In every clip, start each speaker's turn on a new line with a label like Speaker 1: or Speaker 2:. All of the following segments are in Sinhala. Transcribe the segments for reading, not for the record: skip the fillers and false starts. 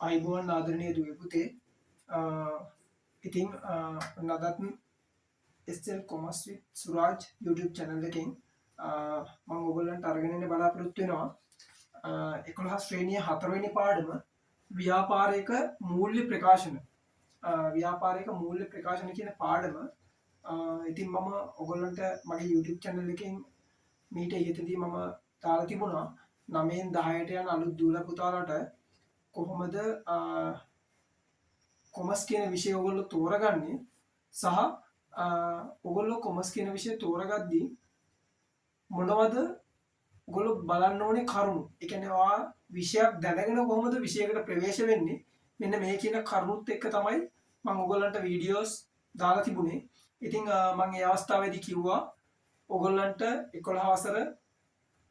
Speaker 1: අයිබෝන් ආදරණීය දුවේ පුතේ ඉතින් නදත් SL commerce with Suraj YouTube channel එකෙන් මම ඔයගොල්ලන්ට අරගෙන එන්න බලාපොරොත්තු වෙනවා 11 ශ්‍රේණිය 4 වෙනි පාඩම ව්‍යාපාරික මූල්‍ය ප්‍රකාශන කියන පාඩම ඉතින් මම ඔයගොල්ලන්ට මගේ YouTube channel එකෙන් මීට ඉහතදී මම දාලා තිබුණා 9න් 10ට යන අලුත් දූල පුතාලට කොහොමද කොමර්ස් කියන විෂය ඔයගොල්ලෝ තෝරගන්නේ සහ ඔයගොල්ලෝ කොමර්ස් කියන විෂය තෝරගද්දී මොනවද ඔයගොල්ලෝ බලන්න ඕනේ කරුණු. ඒ කියන්නේ ඔයා විෂයක් දැනගෙන කොහොමද විෂයකට ප්‍රවේශ වෙන්නේ? මෙන්න මේ කියන කරුණුත් එක්ක තමයි මම ඔයගොල්ලන්ට වීඩියෝස් දාලා තිබුණේ. ඉතින් මම ඒ අවස්ථාවේදී කිව්වා ඔයගොල්ලන්ට 11 වසර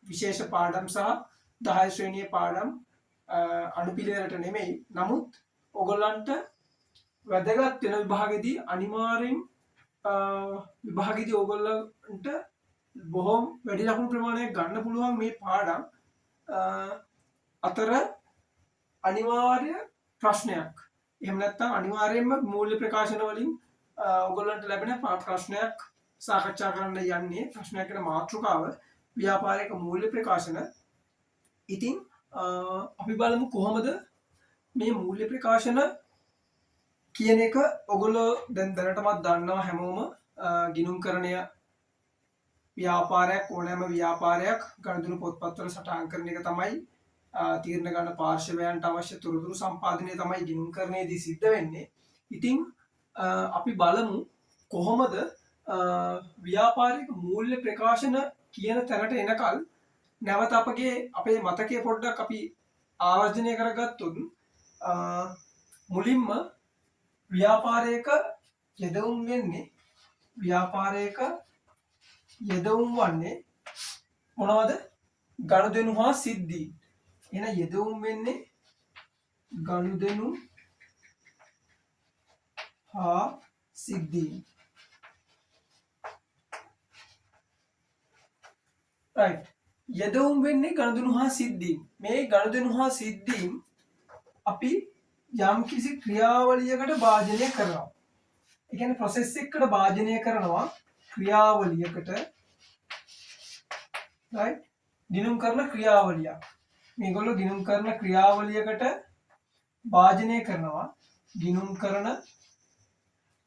Speaker 1: විශේෂ පාඩම් සහ 10 ශ්‍රේණියේ පාඩම් අනුපිළිවෙලට නෙමෙයි. නමුත් ඔයගොල්ලන්ට වැදගත් වෙන විභාගෙදී අනිවාර්යෙන් විභාගෙදී ඔයගොල්ලන්ට බොහොම වැඩි ලකුණු ප්‍රමාණයක් ගන්න පුළුවන් මේ පාඩම් අතර අනිවාර්ය ප්‍රශ්නයක්. එහෙම නැත්නම් අනිවාර්යයෙන්ම මූල්‍ය ප්‍රකාශන වලින් ඔයගොල්ලන්ට ලැබෙන ප්‍රශ්නයක් සාකච්ඡා කරන්න යන්නේ. ප්‍රශ්නයකට මාතෘකාව ව්‍යාපාරික මූල්‍ය ප්‍රකාශන. ඉතින් අපි බලමු කොහොමද මේ මූල්‍ය ප්‍රකාශන කියන එක ඔයගොල්ලෝ දැන් දැනටමත් දන්නවා හැමෝම ගිණුම්කරණය ව්‍යාපාරයක් ඕනෑම ව්‍යාපාරයක් ගණිතන පොත්පත්වල සටහන් කරන එක තමයි තීරණ ගන්න පාර්ශවයන්ට අවශ්‍ය තොරතුරු සම්පාදනය තමයි ගිණුම්කරණයේදී සිද්ධ වෙන්නේ. ඉතින් අපි බලමු කොහොමද ව්‍යාපාරික මූල්‍ය ප්‍රකාශන කියන තැනට එනකල් නැවත අපේ මතකයේ පොඩ්ඩක් අපි ආවර්ජනය කරගත්තොත් මුලින්ම ව්‍යාපාරයක යෙදවුම් වන්නේ මොනවද? ගනුදෙනු හා සිද්ධි. එහෙනම් යෙදවුම් වෙන්නේ ගනුදෙනු හා සිද්ධි. right. යෙදවුම් වෙන්නේ ගනුදෙනු හා සිද්ධීන්. මේ ගනුදෙනු හා සිද්ධීන් අපි යම් කිසි ක්‍රියාවලියකට භාජනය කරනවා. ඒ කියන්නේ process එකකට භාජනය කරනවා ක්‍රියාවලියකට. right. ගිණුම් කරන ක්‍රියාවලියක්. මේගොල්ලෝ ගිණුම් කරන ක්‍රියාවලියකට භාජනය කරනවා. ගිණුම් කරන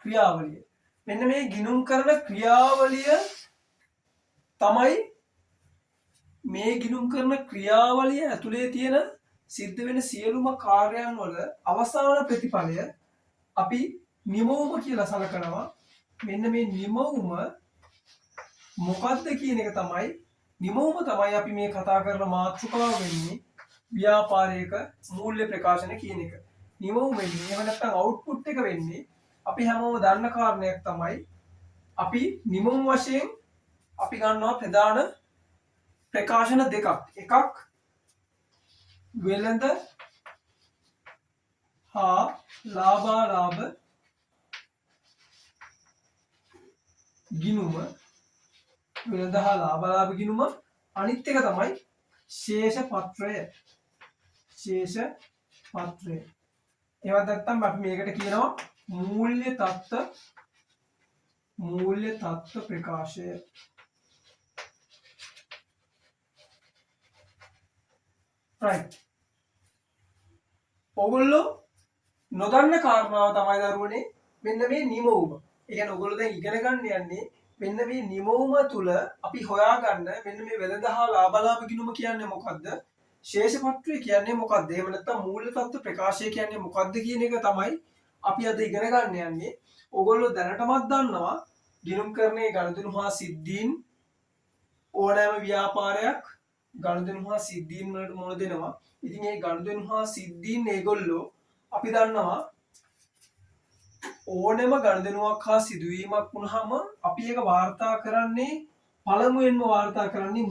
Speaker 1: ක්‍රියාවලිය. මෙන්න මේ ගිණුම් කරන ක්‍රියාවලිය තමයි මේ ගිණුම් කරන ක්‍රියාවලිය ඇතුලේ තියෙන සිද්ධ වෙන සියලුම කාර්යයන් වල අවසාන ප්‍රතිඵලය අපි නිමවුම කියලා සලකනවා. මෙන්න මේ නිමවුම මොකක්ද කියන එක තමයි අපි මේ කතා කරන මාතෘකාව වෙන්නේ ව්‍යාපාරික මූල්‍ය ප්‍රකාශන කියන එක. නිමවුම වෙන්නේ එහෙම නැත්නම් අවුට්පුට් එක වෙන්නේ අපි හැමෝම දන්න කාරණයක් තමයි අපි නිමවුම වශයෙන් අපි ගන්නවා ප්‍රධාන ප්‍රකාශන දෙකක්. එකක් වෙළඳ හා ලාභාලාභ ගිණුම. වෙළඳ හා ලාභාලාභ ගිණුම. අනිත් එක තමයි ශේෂ පත්‍රය. එහෙම නැත්නම් අපි මේකට කියනවා මූල්‍ය තත්ත්ව ප්‍රකාශය. right. ඔයගොල්ලෝ නොදන්න කාරණාව තමයි දරුවනේ මෙන්න මේ නිමවුම. ඒ කියන්නේ ඔයගොල්ලෝ දැන් ඉගෙන ගන්න යන්නේ මෙන්න මේ නිමවුම තුල අපි හොයාගන්න මෙන්න මේ වෙළඳ හා ලාභාලාභ ගිණුම කියන්නේ මොකද්ද? ශේෂ පත්‍රය කියන්නේ මොකද්ද? එහෙම නැත්නම් මූල්‍ය තත්ත්ව ප්‍රකාශය කියන්නේ මොකද්ද කියන එක තමයි අපි අද ඉගෙන ගන්න යන්නේ. ඔයගොල්ලෝ දැනටමත් දන්නවා ගිණුම්කරණයේ ගනුදෙනු හා සිද්ධීන් ඕනෑම ව්‍යාපාරයක් ගනුදෙනු හා සිද්ධීන් වලට මුහුණ දෙනවා. ඉතින් මේ ගනුදෙනු හා සිද්ධීන් ඒගොල්ලෝ අපි දන්නවා ඕනෑම ගනුදෙනුවක් හා සිදුවීමක් වුණාම අපි ඒක වාර්තා කරන්නේ පළමුවෙන්ම වාර්තා කරන්නේ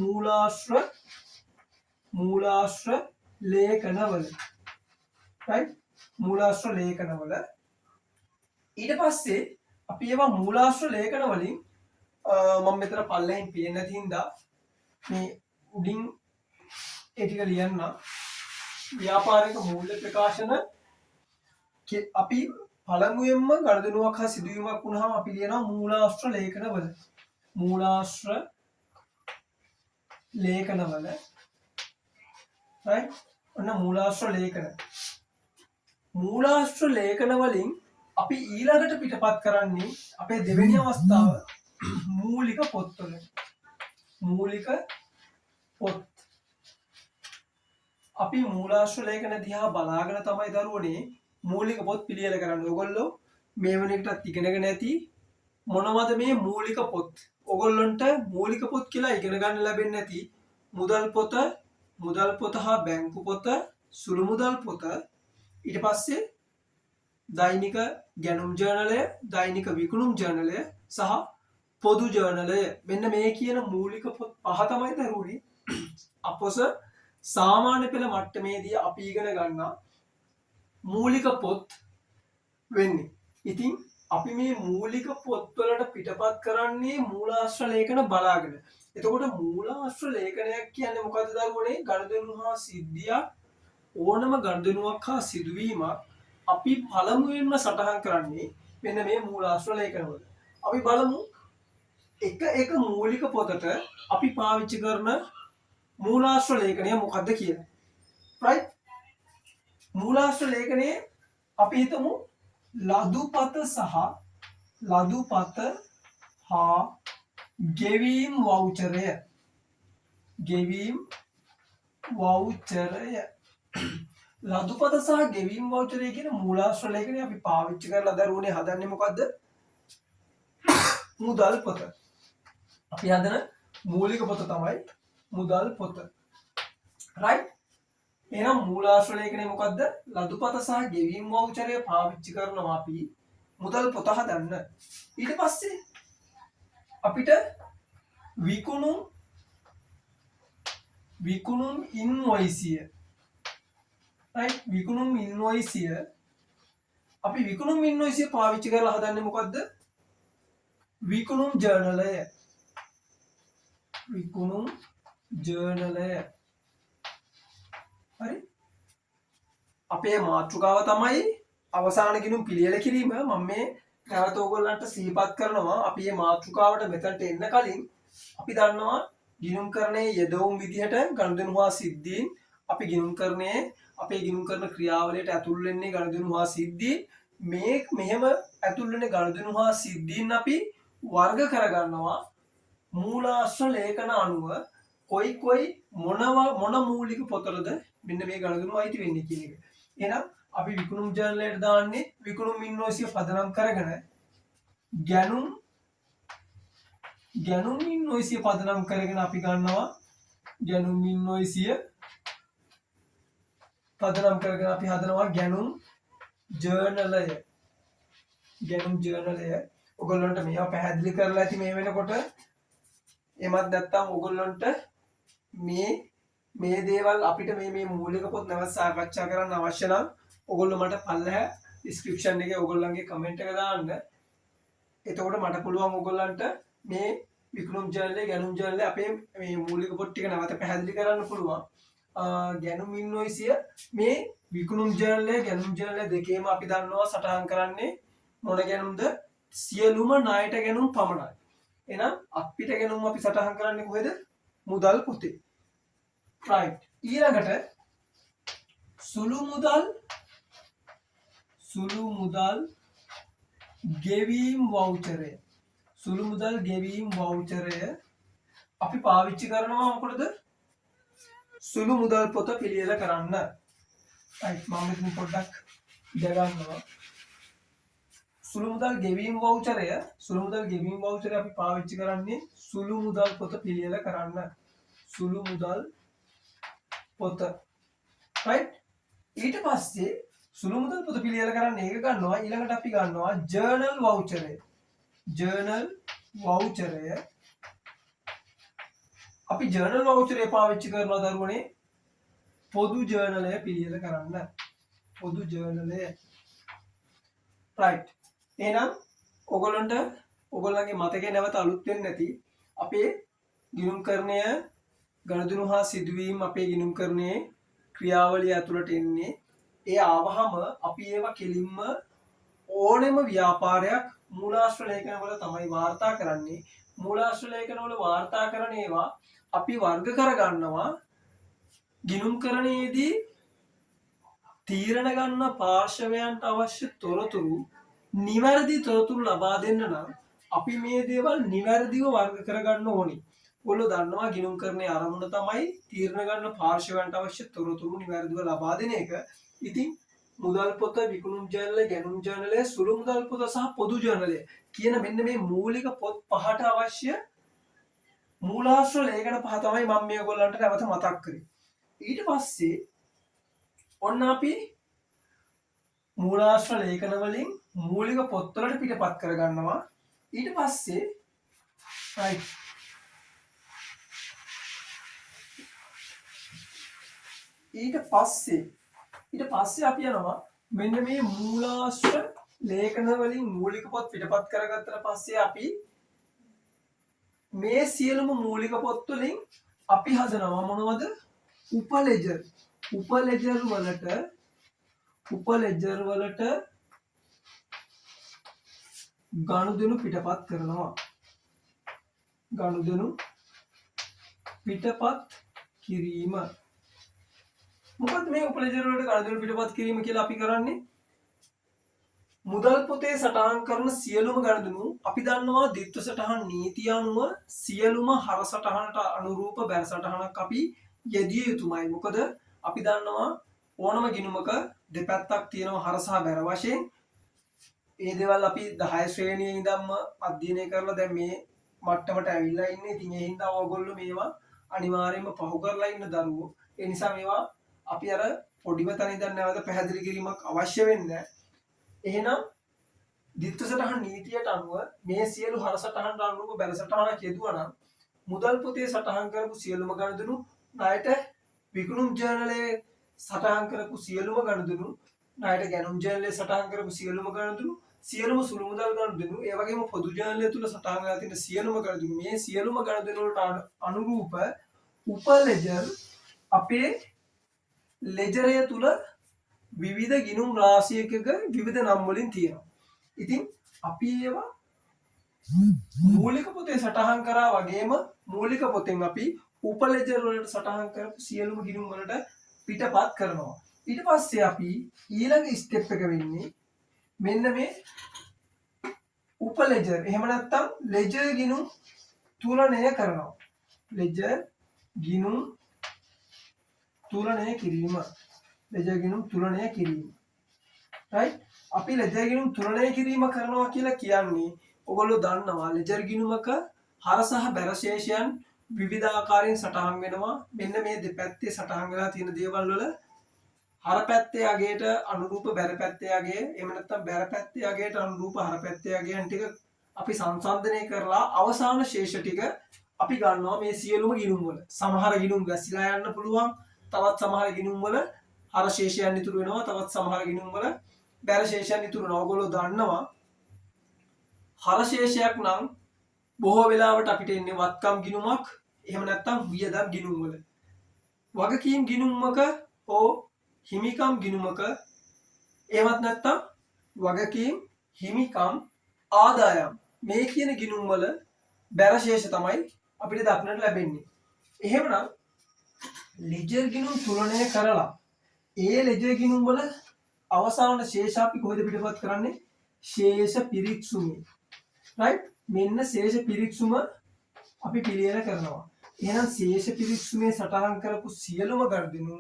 Speaker 1: මූලාශ්‍ර ලේඛනවල. right. මූලාශ්‍ර ලේඛනවල ඊට පස්සේ අපි ඒවා මූලාශ්‍ර ලේඛන වලින් මම මෙතන පල්ලෙහින් පේන්න නැති හින්දා මේ උඩින් ඒ ටික ලියන්න. ව්‍යාපාරික මූල්‍ය ප්‍රකාශන අපි පළමුවෙන්ම ගනුදෙනුවක් හා සිදුවීමක් වුණාම අපි ලියනවා මූලාශ්‍ර ලේඛනවල. මූලාශ්‍ර ලේඛනවල right ඔන්න මූලාශ්‍ර ලේඛන. මූලාශ්‍ර ලේඛන වලින් අපි ඊළඟට පිටපත් කරන්නේ අපේ දෙවෙනි අවස්ථාව මූලික පොත්වල. මූලික පොත්. අපි මූලාශ්‍ර ලේඛන දිහා බලාගෙන තමයි දරුවනේ මූලික පොත් පිළියෙල කරන්නේ. ඔයගොල්ලෝ මේ වෙන එකටත් ඉගෙනගෙන ඇති මොනවද මේ මූලික පොත්? ඔයගොල්ලන්ට මූලික පොත් කියලා ඉගෙන ගන්න ලැබෙන්නේ නැති මුදල් පොත හා බැංකු පොත, සුළු මුදල් පොත, ඊට පස්සේ දෛනික ගැනුම් ජර්නලය, දෛනික විකුණුම් ජර්නලය සහ පොදු ජර්නලය. මෙන්න මේ කියන මූලික පොත් පහ තමයි දරුවනේ අපොස සාමාන්‍ය පෙළ මට්ටමේදී අපි ඉගෙන ගන්නා මූලික පොත් වෙන්නේ. ඉතින් අපි මේ මූලික පොත්වලට පිටපත් කරන්නේ මූලාශ්‍ර ලේඛන බලාගෙන. එතකොට මූලාශ්‍ර ලේඛනයක් කියන්නේ මොකද්ද දරුවනේ? ගනුදෙනු හා සිද්ධියක්, ඕනම ගනුදෙනුවක් හා සිදුවීමක් අපි පළමුවෙන්ම සටහන් කරන්නේ මෙන්න මේ මූලාශ්‍ර ලේඛනවල. අපි බලමු එක මූලික පොතට අපි පාවිච්චි කරන මූලාශ්‍ර ලේඛනය මොකද්ද කියලා. right? මූලාශ්‍ර ලේඛනයේ අපි හිතමු ලදුපත හා ගෙවීම් වවුචරය. ගෙවීම් වවුචරය. ලදුපත සහ ගෙවීම් වවුචරය කියන මූලාශ්‍ර ලේඛනය අපි පාවිච්චි කරලා දරුවනේ හදන්නේ මොකද්ද? මුදල් පොත. අපි හදන මූලික පොත තමයි මුදල් පොත. right? එහෙනම් මූලාශ්‍ර ලේඛනය මොකද්ද? ලදුපත සහ ගෙවීම් වවුචරය පාවිච්චි කරනවා අපි මුදල් පොත හදන්න. ඊට පස්සේ අපිට විකුණුම් ඉන්වොයිසිය right? විකුණුම් ඉන්වොයිසිය අපි විකුණුම් ඉන්වොයිසිය පාවිච්චි කරලා හදන්නේ මොකද්ද? විකුණුම් ජර්නලය. විකුණුම් ජර්නලය. හරි? අපේ මාතෘකාව තමයි අවසාන ගිණුම් පිළියෙල කිරීම. මම මේ නැවත ඔයගොල්ලන්ට සිහිපත් කරනවා අපි මේ මාතෘකාවට මෙතනට එන්න කලින් අපි දන්නවා ගිණුම්කරණයේ යෙදවුම් විදිහට ගනුදෙනු හා සිද්ධීන් අපි ගිණුම්කරණයේ අපේ ගිණුම් කරන ක්‍රියාවලියට ඇතුල් වෙන්නේ ගනුදෙනු හා සිද්ධීන්. මේ මෙහෙම ඇතුල් වෙන ගනුදෙනු හා සිද්ධීන් අපි වර්ග කරගන්නවා මූලාශ්‍ර ලේඛන අනුව කොයි මොන මූලික පොතලද මෙන්න මේ ගනුදෙනු අයිති වෙන්නේ කියන එක. එහෙනම් අපි විකුණුම් ජර්නලයට දාන්නේ විකුණුම් ඉන්වොයිසිය පදනම් කරගෙන ගැනුම් ඉන්වොයිසිය පදනම් කරගෙන අපි ගන්නවා ගැනුම් ඉන්වොයිසිය පදනම් කරගෙන අපි හදනවා ගැනුම් ජර්නලය. ගැනුම් ජර්නලය ඔයගොල්ලන්ට මේවා පැහැදිලි කරලා ඇති මේ වෙනකොට. එමත් නැත්නම් ඔයගොල්ලන්ට මේ දේවල් අපිට මේ මූලික පොත් නැවත සාකච්ඡා කරන්න අවශ්‍ය නම් ඔයගොල්ලෝ මට පල්ලෙහා ඩිස්ක්‍රිප්ෂන් එකේ ඔයගොල්ලන්ගේ කමෙන්ට් එක දාන්න. එතකොට මට පුළුවන් ඔයගොල්ලන්ට මේ විකුණුම් ජර්නලයේ ගැනුම් ජර්නලයේ අපේ මේ මූලික පොත් ටික නැවත පැහැදිලි කරන්න පුළුවන්. ගැනුම් ඉන්වොයිසිය මේ විකුණුම් ජර්නලයේ ගැනුම් ජර්නලයේ දෙකේම අපි දන්නවා සටහන් කරන්නේ මොන ගැනුම්ද? සියලුම ණයට ගැනුම් පමණයි. එහෙනම් අපිට ගැනුම් අපි සටහන් කරන්නේ කොහෙද? මුදල් පොතේ. right? ඊළඟට සුළු මුදල් ගෙවීම් වවුචරය. සුළු මුදල් ගෙවීම් වවුචරය අපි පාවිච්චි කරනවා මොකටද? සුළු මුදල් පොත පිළියෙල කරන්න. right? මම මෙතන පොඩ්ඩක් දගන්නවා. සුළු මුදල් ගෙවීම් වවුචරය අපි පාවිච්චි කරන්නේ සුළු මුදල් පොත පිළියෙල කරන්න. සුළු මුදල් පොත. right? ඊට පස්සේ සුළු මුදල් පොත පිළියෙල කරන්න ඒක ගන්නවා. ඊළඟට අපි ගන්නවා ජර්නල් වවුචරය. අපි ජර්නල් වවුචරය පාවිච්චි කරනවා දරුවනේ පොදු ජර්නලය පිළියෙල කරන්න. පොදු ජර්නලය. right? එහෙනම් ඔයගොල්ලන්ගේ මතකේ නැවත අලුත් වෙන්නේ නැති අපේ ගිණුම්කරණය ගනුදෙනු හා සිදුවීම් අපේ ගිණුම්කරණයේ ක්‍රියාවලිය ඇතුළට එන්නේ ඒ ආවහම අපි ඒවා කෙලින්ම ඕනෙම ව්‍යාපාරයක් මූලාශ්‍ර ලේඛනවල තමයි වාර්තා කරන්නේ. මූලාශ්‍ර ලේඛනවල වාර්තා කරන ඒවා අපි වර්ග කරගන්නවා. ගිණුම්කරණයේදී තීරණ ගන්න පාර්ශවයන්ට අවශ්‍ය තොරතුරු නිවැරදි තොරතුරු ලබා දෙන්න නම් අපි මේ දේවල් නිවැරදිව වර්ග කරගන්න ඕනි. ඔයගොල්ලෝ දන්නවා ගිණුම්කරණයේ ආරමුණ තමයි තීරණ ගන්න පාර්ශවයන්ට අවශ්‍ය තොරතුරු නිවැරදිව ලබා දෙන එක. ඉතින් මුදල් පොත, විකුණුම් ජර්නලය, ගැනුම් ජර්නලය, සුළු මුදල් පොත සහ පොදු ජර්නලය කියන මෙන්න මේ මූලික පොත් පහට අවශ්‍ය මූලාශ්‍ර ලේඛන පහ තමයි මම මේ ඔයගොල්ලන්ට නැවත මතක් කරේ. ඊට පස්සේ ඔන්න අපි මූලාශ්‍ර ලේඛන වලින් මූලික පොත්වලට පිටපත් කරගන්නවා. ඊට පස්සේ අපි යනවා මෙන්න මේ මූලාශ්‍ර ලේඛන වලින් මූලික පොත් පිටපත් කරගත්තට පස්සේ අපි මේ සියලුම මූලික පොත් වලින් අපි හදනවා මොනවද? උපලෙජර්. උපලෙජර් වලට ගනුදෙනු පිටපත් කරනවා. ගනුදෙනු පිටපත් කිරීම. මොකද මේ උපලෙජර් වලට ගනුදෙනු පිටපත් කිරීම කියලා අපි කරන්නේ? මුදල් පොතේ සටහන් කරන සියලුම ගනුදෙනු අපි දන්නවා ද්විත්ව සටහන් නීතිය අනුව සියලුම හර සටහනට අනුරූප බැර සටහනක් අපි යෙදිය යුතුමයි. මොකද අපි දන්නවා ඕනම ගිණුමක දෙපැත්තක් තියෙනවා හර සහ බැර වශයෙන්. ඒ දේවල් අපි 10 ශ්‍රේණියේ ඉඳන්ම අධ්‍යයනය කරලා දැන් මේ මට්ටමට ඇවිල්ලා ඉන්නේ. ඉතින් ඒ හින්දා ඔයගොල්ලෝ මේවා අනිවාර්යයෙන්ම පහු කරලා ඉන්න දරුවෝ. ඒ නිසා මේවා අපි අර පොඩිම තැන ඉඳන් නැවත පැහැදිලි කිරීමක් අවශ්‍ය වෙන්නේ නැහැ. එහෙනම් ද්විත්ව සටහන් නීතියට අනුව මේ සියලු හර සටහන් අනුරූප බැල සටහනක් යෙදුවා නම් මුදල් පොතේ සටහන් කරපු සියලුම ගනුදෙනු ණයට විකුණුම් ජර්නලයේ සටහන් කරපු සියලුම ගනුදෙනු ණයට ගැනුම් ජර්නලයේ සටහන් කරපු සියලුම ගනුදෙනු සියලුම සුළු මුදල් ගනුදෙනු ඒ වගේම පොදු ජර්නලය තුල සටහන් කරලා තියෙන සියලුම ගනුදෙනු මේ සියලුම ගනුදෙනු වලට අනුරූප උපලෙජර් අපේ ලෙජරය තුල විවිධ ගිණුම් රාශියකක විවිධ නම් වලින් තියෙනවා. ඉතින් අපි ඒවා මූලික පොතේ සටහන් කරා වගේම මූලික පොතෙන් අපි උපලෙජර් වලට සටහන් කරපු සියලුම ගිණුම් වලට පිටපත් කරනවා. ඊට පස්සේ අපි ඊළඟ ස්ටෙප් එක වෙන්නේ මෙන්න මේ උපලෙජර් එහෙම නැත්නම් ලෙජර් ගිණුම් තුලනය කරනවා. ලෙජර් ගිණුම් තුලනය කිරීම. ලෙජර් ගිණුම් තුලනය කිරීම. right? අපි ලෙජර් ගිණුම් තුලනය කිරීම කරනවා කියලා කියන්නේ ඔයගොල්ලෝ දන්නවා ලෙජර් ගිණුමක හර සහ බැර ශේෂයන් විවිධ ආකාරයෙන් සටහන් වෙනවා. මෙන්න මේ දෙපැත්තේ සටහන් වෙලා තියෙන දේවල් වල හර පැත්තේ අගයට අනුරූප බැර පැත්තේ අගය එහෙම නැත්නම් බැර පැත්තේ අගයට අනුරූප හර පැත්තේ අගයන් ටික අපි සංසන්දනය කරලා අවසාන ශේෂ ටික අපි ගන්නවා මේ සියලුම ගිණුම් වල. සමහර ගිණුම් ගැසිලා යන්න පුළුවන්. තවත් සමහර ගිණුම් වල හර ශේෂයන් ඉතුරු වෙනවා. තවත් සමහර ගිණුම් වල බැර ශේෂයන් ඉතුරු වෙනවා. ඔයගොල්ලෝ දන්නවා හර ශේෂයක් නම් බොහෝ වෙලාවට අපිට එන්නේ වත්කම් ගිණුමක් එහෙම නැත්නම් වියදම් ගිණුම් වල. වගකීම් ගිණුමක හෝ හිමිකම් ගිණුමක එහෙමත් නැත්නම් වගකීම් හිමිකම් ආදායම් මේ කියන ගිණුම් වල බැර ශේෂ තමයි අපිට දක්නට ලැබෙන්නේ. එහෙමනම් ලෙජර් ගිණුම් තුලනය කරලා ඒ ලෙජර් ගිණුම් වල අවසාන ශේෂ අපි කොහෙද පිටපත් කරන්නේ? ශේෂ පිරික්සුමේ. right? මෙන්න ශේෂ පිරික්සුම අපි පිළියෙල කරනවා. එහෙනම් ශේෂ පිරික්සුමේ සටහන් කරපු සියලුම ගනුදෙනු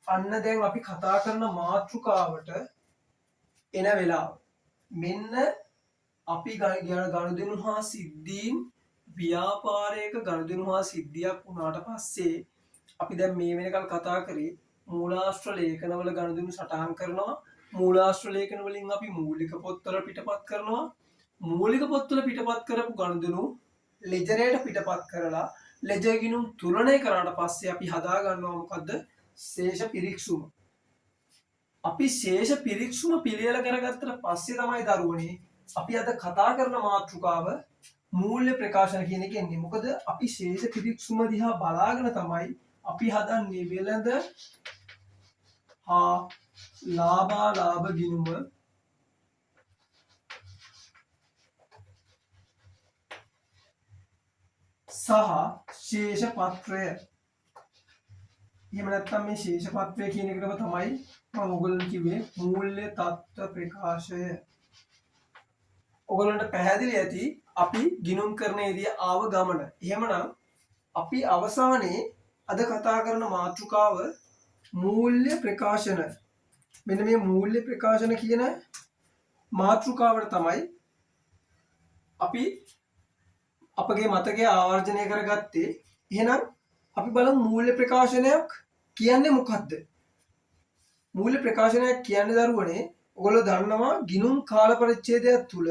Speaker 1: අන්න දැන් අපි කතා කරන මාතෘකාවට එන වෙලාව. මෙන්න අපි ගනුදෙනු හා සිද්ධීන් ව්‍යාපාරයක ගනුදෙනු හා සිද්ධියක් වුණාට පස්සේ අපි දැන් මේ වෙනකල් කතා කරේ මූලාශ්‍ර ලේඛනවල ගනුදෙනු සටහන් කරනවා. මූලාශ්‍ර ලේඛන වලින් අපි මූලික පොත්වල පිටපත් කරනවා. මූලික පොත්වල පිටපත් කරපු ගනුදෙනු ලෙජරයට පිටපත් කරලා ලෙජර් ගිණුම් තුලනය කරාට පස්සේ අපි හදා ගන්නවා මොකද්ද? ශේෂ පිරික්සුම. අපි ශේෂ පිරික්සුම පිළියෙල කරගත්තට පස්සේ තමයි දරුවනේ අපි අද කතා කරන මාතෘකාව මූල්‍ය ප්‍රකාශන කියන එක එන්නේ. මොකද අපි ශේෂ පිරික්සුම දිහා බලාගෙන තමයි අපි හදන්නේ වෙළඳ හා ලාභාලාභ ගිණුම සහ ශේෂ පත්‍රය. එහෙම නැත්නම් මේ ශේෂ පත්‍රය කියන එකටම තමයි මම ඔයගොල්ලන්ට කිව්වේ මූල්‍ය තත්ත්ව ප්‍රකාශය. ඔයගොල්ලන්ට පැහැදිලි ඇති අපි ගිණුම් කරන්නේදී ආව ගමන. එහෙමනම් අපි අවසානයේ අද කතා කරන මාතෘකාව මූල්‍ය ප්‍රකාශන. මෙන්න මේ මූල්‍ය ප්‍රකාශන කියන මාතෘකාවට තමයි අපි අපගේ මතකය ආවර්ජනය කරගත්තේ. එහෙනම් අපි බලමු මූල්‍ය ප්‍රකාශනයක් කියන්නේ මොකක්ද? මූල්‍ය ප්‍රකාශනයක් කියන්නේ දරුවනේ ඔයගොල්ලෝ දන්නවා ගිණුම් කාල පරිච්ඡේදයක් තුල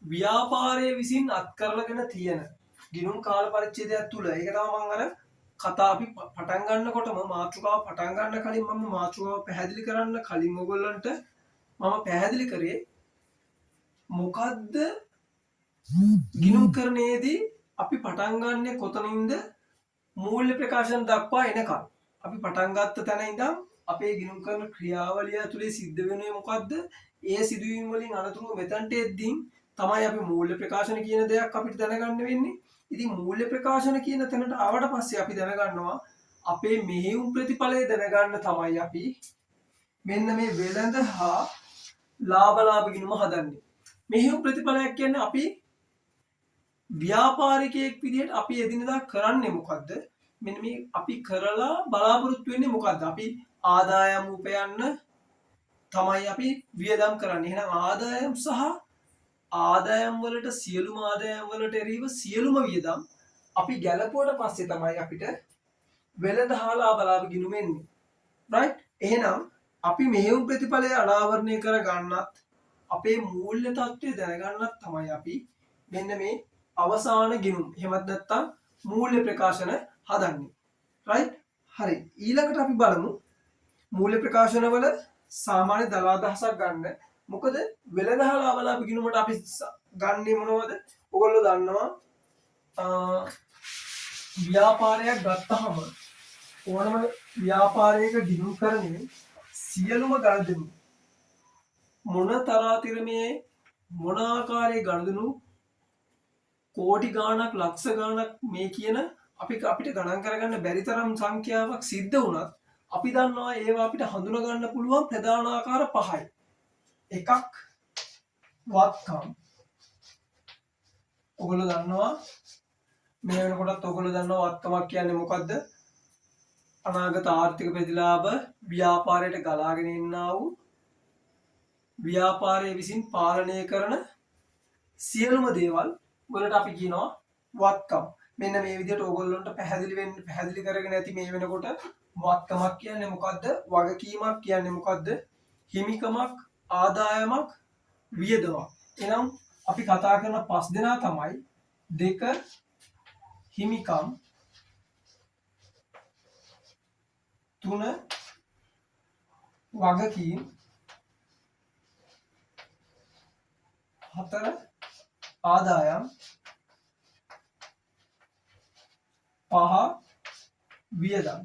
Speaker 1: ව්‍යාපාරයේ විසින් අත්කරගෙන තියෙන ගිණුම් කාල පරිච්ඡේදයක් තුල ඒක තමයි මම අර කතා අපි පටන් ගන්නකොටම මාතෘකාව පටන් ගන්න කලින් මම මාතෘකාව පැහැදිලි කරන්න කලින් ඔයගොල්ලන්ට මම පැහැදිලි කරේ මොකද්ද ගිණුම් කරන්නේදී අපි පටන් ගන්නෙ කොතනින්ද මූල්‍ය ප්‍රකාශන දක්වා එනකම් අපි පටන් ගත්ත තැන ඉඳන් අපේ ගිණුම් කරන ක්‍රියාවලිය ඇතුලේ සිද්ධ වෙන්නේ මොකද්ද? ඒ සිදුවීම් වලින් අනතුරුව මෙතනට එද්දී තමයි අපි මූල්‍ය ප්‍රකාශන කියන දෙයක් අපිට දැනගන්න වෙන්නේ. ඉතින් මූල්‍ය ප්‍රකාශන කියන තැනට ආවට පස්සේ අපි දැනගන්නවා අපේ මෙහෙයුම් ප්‍රතිඵලය දැනගන්න තමයි අපි මෙන්න මේ වෙළඳ හා ලාභලාභ ගිණුම හදන්නේ. මෙහෙයුම් ප්‍රතිඵලයක් කියන්නේ අපි ව්‍යාපාරිකයෙක් විදිහට අපි එදිනෙදා කරන්නේ මොකද්ද? මෙන්න මේ අපි කරලා බලාපොරොත්තු වෙන්නේ මොකද්ද? අපි ආදායම් උපයන්න තමයි අපි වියදම් කරන්නේ. එහෙනම් ආදායම් සහ ආදායම් වලට සියලුම ආදායම් වලට එරෙහිව සියලුම වියදම් අපි ගැලපුවට පස්සේ තමයි අපිට වෙළඳ හා ලාභලාභ ගිණුම එන්නේ. රයිට්? එහෙනම් අපි මෙහෙයුම් ප්‍රතිඵලය අනාවරණය කර ගන්නත් අපේ මූල්‍ය තත්ත්වය දැනගන්නත් තමයි අපි මෙන්න මේ අවසාන ගිණුම් එහෙමත් නැත්නම් මූල්‍ය ප්‍රකාශන හදන්නේ. රයිට්? හරි. ඊළඟට අපි බලමු මූල්‍ය ප්‍රකාශන වල සාමාන්‍ය දල අදහසක් ගන්න. මොකද වෙළඳ හා ලාභලාභ ගිණුමට අපි ගන්නේ මොනවද? ඔයගොල්ලෝ දන්නවා ව්‍යාපාරයක් ගත්තාම ඕනම ව්‍යාපාරයක ගිණුම් කරන්නේ සියලුම ගණදෙනු මොන තරාතිරමේ මොන ආකාරයේ ගණදෙනු කෝටි ගාණක් ලක්ෂ ගාණක් මේ කියන අපිට ගණන් කරගන්න බැරි තරම් සංඛ්‍යාවක් සිද්ධ වුණත් අපි දන්නවා ඒවා අපිට හඳුනා ගන්න පුළුවන් ප්‍රධාන ආකාර පහයි. එකක් වත්කම්. ඔයගොල්ලෝ දන්නවා මේ වෙනකොටත් ඔයගොල්ලෝ දන්නවා වත්කමක් කියන්නේ මොකද්ද? අනාගත ආර්ථික ප්‍රතිලාභ ව්‍යාපාරයට ගලාගෙන ඉන්නා වූ ව්‍යාපාරයේ විසින් පාලනය කරන සියලුම දේවල් වලට අපි කියනවා වත්කම්. මෙන්න මේ විදිහට ඕගොල්ලන්ට පැහැදිලි කරගෙන ඇති මේ වෙනකොට වත්කමක් කියන්නේ මොකද්ද? වගකීමක් කියන්නේ මොකද්ද? හිමිකමක්, ආදායමක්, වියදමක්. එහෙනම් අපි කතා කරන පස් දෙනා තමයි දෙක හිමිකම්, තුන වගකීම්, හතර ආදායම්, පහ වියදම්.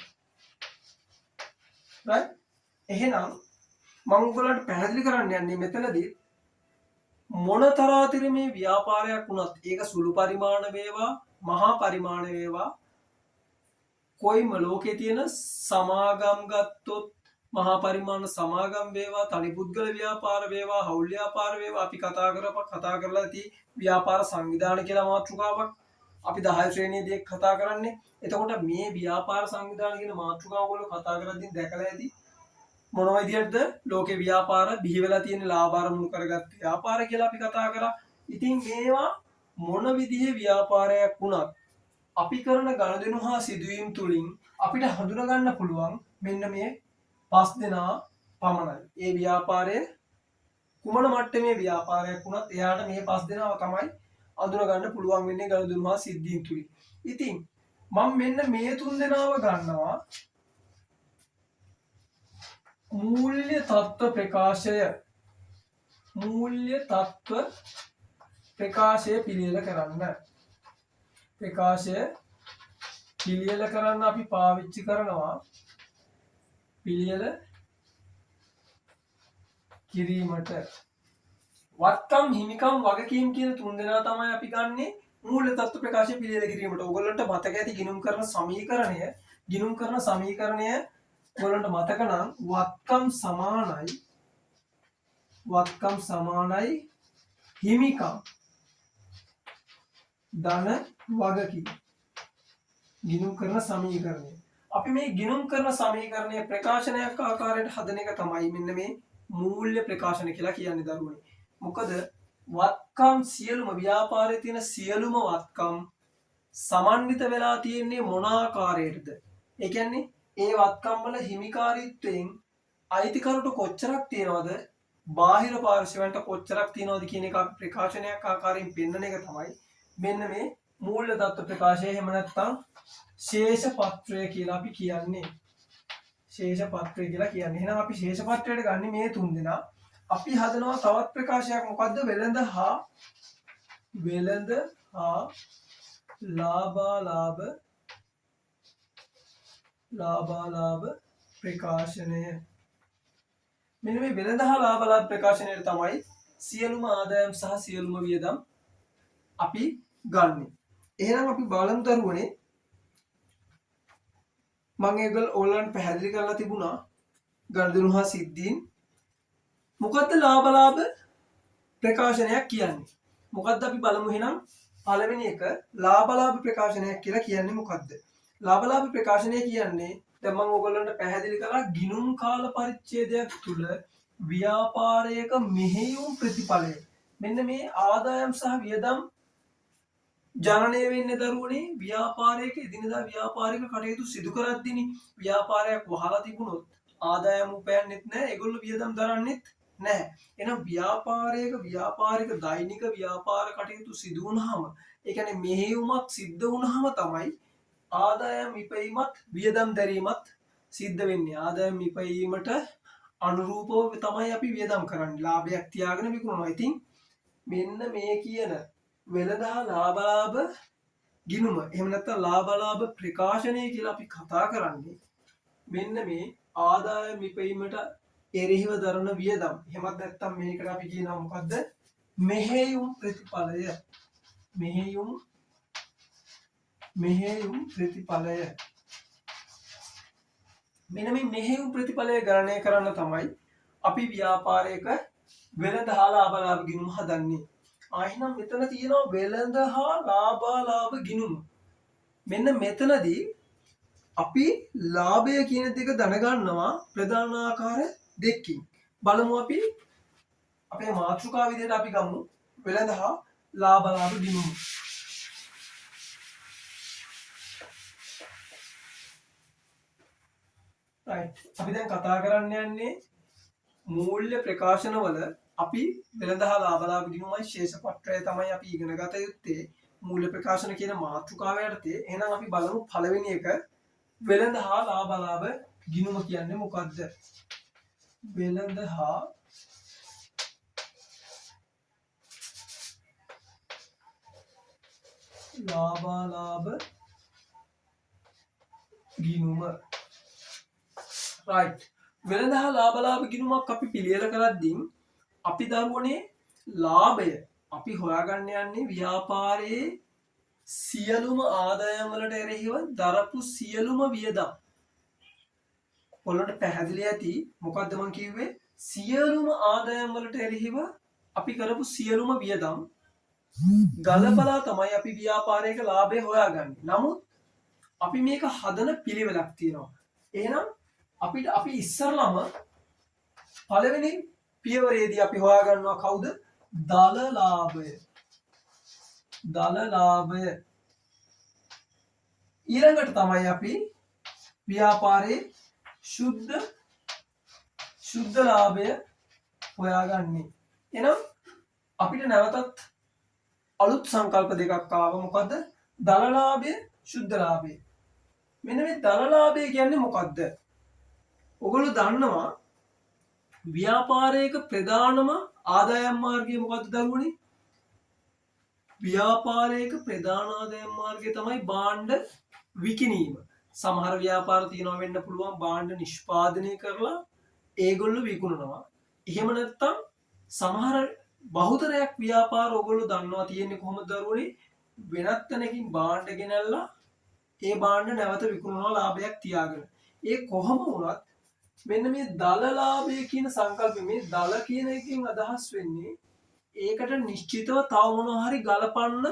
Speaker 1: right? එහෙනම් මම ඔයගලන්ට පැහැදිලි කරන්න යන්නේ මෙතනදී මොන තරාතිරමේ ව්‍යාපාරයක් වුණත් ඒක සුළු පරිමාණ වේවා මහා පරිමාණ වේවා කොයිම ලෝකේ තියෙන සමාගම් ගත්තොත් මහා පරිමාණ සමාගම් වේවා තනි පුද්ගල ව්‍යාපාර වේවා හවුල් ව්‍යාපාර වේවා අපි කතා කරලා ඇති ව්‍යාපාර සංවිධාන කියලා මාතෘකාවක් අපි 10 ශ්‍රේණියේදී කතා කරන්නේ. එතකොට මේ ව්‍යාපාර සංවිධාන කියන මාතෘකාව වල කතා කරද්දී දැකලා ඇති මොන විදියටද ලෝකේ ව්‍යාපාර බිහි වෙලා තියෙන ලාභ අරමුණු කරගත්ත ව්‍යාපාර කියලා අපි කතා කරා. ඉතින් මේවා මොන විදිහේ ව්‍යාපාරයක් වුණත් අපි කරන ගනුදෙනු හා සිදුවීම් තුලින් අපිට හඳුනා ගන්න පුළුවන් මෙන්න මේ පස් දෙනා පමණයි. ඒ ව්‍යාපාරයේ කුමන මට්ටමේ ව්‍යාපාරයක් වුණත් එයාට මේ පස් දෙනාව තමයි අඳුනා ගන්න පුළුවන් වෙන්නේ ගනුදෙනු හා සිද්ධීන් තුලින්. ඉතින් මම මෙන්න මේ තුන් දෙනාව ගන්නවා මූල්‍ය තත්ත්ව ප්‍රකාශය පිළියෙල කරන්න. ප්‍රකාශය පිළියෙල කරන්න අපි පාවිච්චි කරනවා පිළියෙල කිරීමට වත්කම් හිමිකම් වගකීම් කියන තුන් දෙනා තමයි අපි ගන්නෙ මූල්‍ය තත්ත්ව ප්‍රකාශය පිළියෙල කිරීමට. ඔයගොල්ලන්ට මතක ඇති ගිණුම් කරන සමීකරණය ඔයගොල්ලන්ට මතක නම් වත්කම් සමානයි හිමිකම් ධන වගකීම් ගිණුම් කරන සමීකරණය. අපි මේ ගිණුම් කරන සමීකරණය ප්‍රකාශනයක් ආකාරයට හදන එක තමයි මෙන්න මේ මූල්‍ය ප්‍රකාශන කියලා කියන්නේ දරුවනේ. මොකද වත්කම් සියලුම ව්‍යාපාරයේ තියෙන සියලුම වත්කම් සමන්විත වෙලා තියෙන්නේ මොන ආකාරයකටද? ඒ කියන්නේ ඒ වත්කම් වල හිමිකාරීත්වයෙන් අයිතිකරුට කොච්චරක් තියනවද? බාහිර පාර්ශවයන්ට කොච්චරක් තියනවද කියන එක ප්‍රකාශනයක් ආකාරයෙන් පෙන්වන එක තමයි මෙන්න මේ මූල්‍ය தত্ত্ব ප්‍රකාශය. එහෙම නැත්නම් ශේෂ පත්‍රය කියලා අපි කියන්නේ. ශේෂ පත්‍රය කියලා කියන්නේ. එහෙනම් අපි ශේෂ පත්‍රයට ගන්නේ මේ තුන් දෙනා. අපි හදනවා තවත් ප්‍රකාශයක්. මොකද්ද? වෙළඳ හා ලාභාලාභ ප්‍රකාශනය. මෙන්න මේ වෙළඳ හා ලාභාලාභ ප්‍රකාශනයේ තමයි සියලුම ආදායම් සහ සියලුම වියදම් අපි ගන්නෙ. එහෙනම් අපි බලමු දරුවනේ මම ඔයගොල්ලන්ට පැහැදිලි කරලා තිබුණා ගනුදෙනු හා සිද්ධීන්. මොකද්ද ලාභාලාභ ප්‍රකාශනයක් කියන්නේ? මොකද්ද අපි බලමු එහෙනම් පළවෙනි එක ලාභාලාභ ප්‍රකාශනයක් කියලා කියන්නේ මොකද්ද? ලාභාලාභ ප්‍රකාශනය කියන්නේ දැන් මම ඔයගොල්ලන්ට පැහැදිලි කළා ගිණුම් කාල පරිච්ඡේදයක් තුල ව්‍යාපාරයක මෙහෙයුම් ප්‍රතිඵලය. මෙන්න මේ ආදායම් සහ වියදම් ජනනය වෙන්නේ දරුවනේ ව්‍යාපාරයක එදිනෙදා ව්‍යාපාරික කටයුතු සිදු කරද්දීනේ. ව්‍යාපාරයක් වහලා තිබුණොත් ආදායම් උපයන්නෙත් නැහැ, ඒගොල්ලෝ වියදම් දරන්නෙත් නැහැ. එහෙනම් ව්‍යාපාරික දෛනික ව්‍යාපාර කටයුතු සිදු වුණාම, ඒ කියන්නේ මෙහෙයුමක් සිද්ධ වුණාම තමයි ආදායම් ඉපැයීමත් වියදම් දැරීමත් සිද්ධ වෙන්නේ. ආදායම් ඉපැයීමට අනුරූපව තමයි අපි වියදම් කරන්නේ. ලාභයක් තියාගෙන විකුණනවා. ඉතින් මෙන්න මේ කියන වෙළඳ හා ලාභාලාභ ගිණුම එහෙම නැත්නම් ලාභාලාභ ප්‍රකාශනය කියලා අපි කතා කරන්නේ මෙන්න මේ ආදායම් ඉපැයීමට එරෙහිව දරන වියදම්. එහෙමත් නැත්නම් මේකට අපි කියනවා මොකද්ද? මෙහෙයුම් ප්‍රතිඵලය. මෙහෙයුම් ප්‍රතිඵලය. මෙන්න මේ මෙහෙයුම් ප්‍රතිඵලය ගණනය කරන්න තමයි අපි ව්‍යාපාරයක වෙළඳ හා ලාභාලාභ ගිණුම හදන්නේ. එහෙනම් මෙතන තියෙනවා වෙළඳ හා ලාභාලාභ ගිණුම. මෙන්න මෙතනදී අපි ලාභය කියන දෙක දැනගන්නවා ප්‍රධාන ආකාර දෙකකින්. බලමු අපි අපේ මාතෘකාව විදිහට අපි ගමු වෙළඳ හා ලාභාලාභ ගිණුම. right. අපි දැන් කතා කරන්න යන්නේ මූල්‍ය ප්‍රකාශනවල අපි වෙළඳ හා ලාභාලාභ ගිණුමයි ශේෂ පත්‍රය තමයි අපි ඉගෙන ගත යුත්තේ මූල්‍ය ප්‍රකාශන කියන මාතෘකාව යටතේ. එහෙනම් අපි බලමු පළවෙනි එක වෙළඳ හා ලාභාලාභ ගිණුම කියන්නේ මොකද්ද? වෙළඳ හා ලාභාලාභ ගිණුම. right. වෙළඳ හා ලාභාලාභ ගිණුමක් අපි පිළියෙල කරද්දී අපි දරුවනේ ලාභය අපි හොයාගන්න යන්නේ ව්‍යාපාරයේ සියලුම ආදායම් වලට එරෙහිව දරපු සියලුම වියදම්. ඔයාලට පැහැදිලි ඇති මොකද්ද මම කිව්වේ? සියලුම ආදායම් වලට එරෙහිව අපි කරපු සියලුම වියදම් ගලපලා තමයි අපි ව්‍යාපාරයක ලාභය හොයාගන්නේ. නමුත් අපි මේක හදන පිළිවෙලක් තියෙනවා. එහෙනම් අපි ඉස්සරලම පළවෙනි පියවරේදී අපි හොයාගන්නවා කවුද? දල ලාභය. ඊළඟට තමයි අපි ව්‍යාපාරයේ ශුද්ධ ලාභය හොයාගන්නේ. එහෙනම් අපිට නැවතත් අලුත් සංකල්ප දෙකක් ආවා. මොකද්ද? දල ලාභය, ශුද්ධ ලාභය. මෙන්න මේ දල ලාභය කියන්නේ මොකද්ද? ඔයගොල්ලෝ දන්නවා ව්‍යාපාරයක ප්‍රධානම ආදායම් මාර්ගය මොකද්ද දරුවනේ? ව්‍යාපාරයක ප්‍රධාන ආදායම් මාර්ගය තමයි භාණ්ඩ විකිණීම. සමහර ව්‍යාපාර තියෙනවා වෙන්න පුළුවන් භාණ්ඩ නිෂ්පාදනය කරලා ඒගොල්ලෝ විකුණනවා. එහෙම නැත්නම් සමහර බහුතරයක් ව්‍යාපාර ඔයගොල්ලෝ දන්නවා තියෙන්නේ කොහොමද දරුවනේ වෙනත් තැනකින් භාණ්ඩ ගෙනල්ලා ඒ භාණ්ඩ නැවත විකුණනවා ලාභයක් තියාගෙන. ඒ කොහොම වුණත් මෙන්න මේ දල ලාභය කියන සංකල්පය මේ දල කියන එකකින් අදහස් වෙන්නේ ඒකට නිශ්චිතව තව මොනවා හරි ගලපන්න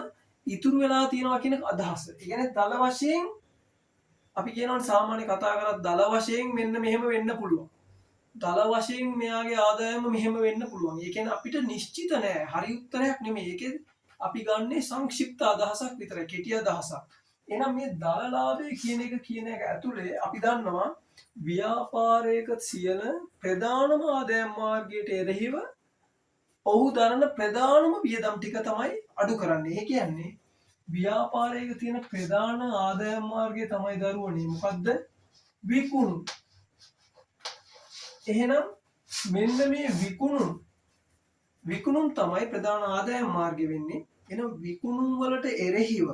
Speaker 1: ඉතුරු වෙලා තියෙනවා කියන අදහස. ඒ කියන්නේ දල වශයෙන් අපි කියනවනේ සාමාන්‍ය කතා කරලා දල වශයෙන් මෙන්න මෙහෙම වෙන්න පුළුවන්. දල වශයෙන් මෙයාගේ ආදායම මෙහෙම වෙන්න පුළුවන්. ඒ කියන්නේ අපිට නිශ්චිත නෑ. හරි උත්තරයක් නෙමෙයි. ඒකේ අපි ගන්නේ සංක්ෂිප්ත අදහසක් විතරයි. කෙටි අදහසක්. එහෙනම් මේ දල ලාභය කියන එක ඇතුලේ අපි දන්නවා ව්‍යාපාරයක සියන ප්‍රධානම ආදායම් මාර්ගයට එරෙහිව ඔහු දරන ප්‍රධානම වියදම් ටික තමයි අඩු කරන්නේ. ඒ කියන්නේ ව්‍යාපාරයක තියෙන ප්‍රධාන ආදායම් මාර්ගය තමයි දරුවනේ මොකද්ද? විකුණුම්. එහෙනම් මෙන්න මේ විකුණුම් තමයි ප්‍රධාන ආදායම් මාර්ගය වෙන්නේ. එහෙනම් විකුණුම් වලට එරෙහිව